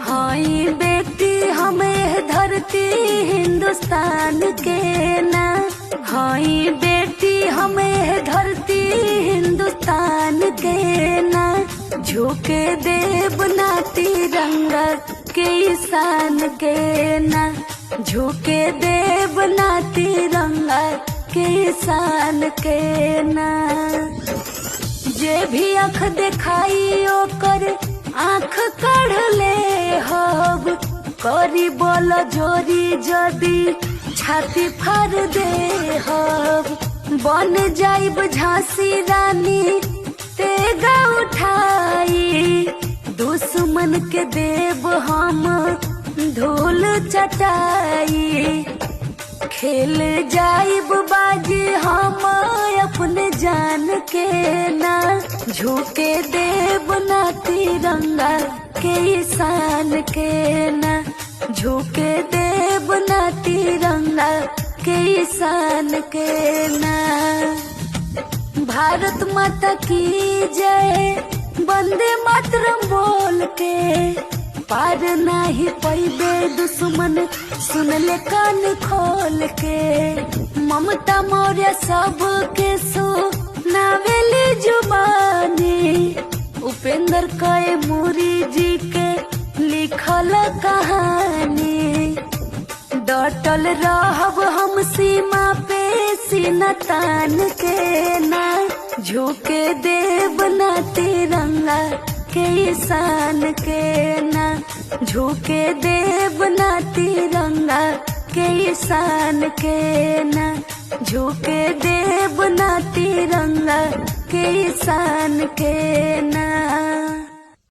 हाई बेटी हमें धरती हिंदुस्तान के ना, हाई बेटी हमें धरती हिंदुस्तान के ना, झुके देव ना तिरंगा के शान के ना, झुके देव ना तिरंगा के शान के ना। जे भी आँख देखाई ओकर आँख काढ़ ले हब, करी बोल जोरी जदी छाती फाड़ दे हब, बन जाइब झांसी रानी तेगा उठाई, दुश्मन के देव हम धूल चटाई, खेल जाइब बाजी हम अपने जान के ना, झुके देव ना तिरंगा के शान के ना, झुके देव ना तिरंगा के शान के ना। भारत माता की जय वंदे मातरम बोल के पार नाही पैबे दुश्मन सुन ले कान खोल के, ममता मौर्य सबके सुनावेली जुबानी, उपेंद्र कैमूरी जी के लिखल कहानी, डटल रहब हम सीमा पे सीना तान के ना, झुके देव ना तिरंगा के शान के ना, झुके देव ना तिरंगा के शान के ना, झुके देव ना तिरंगा के शान के ना।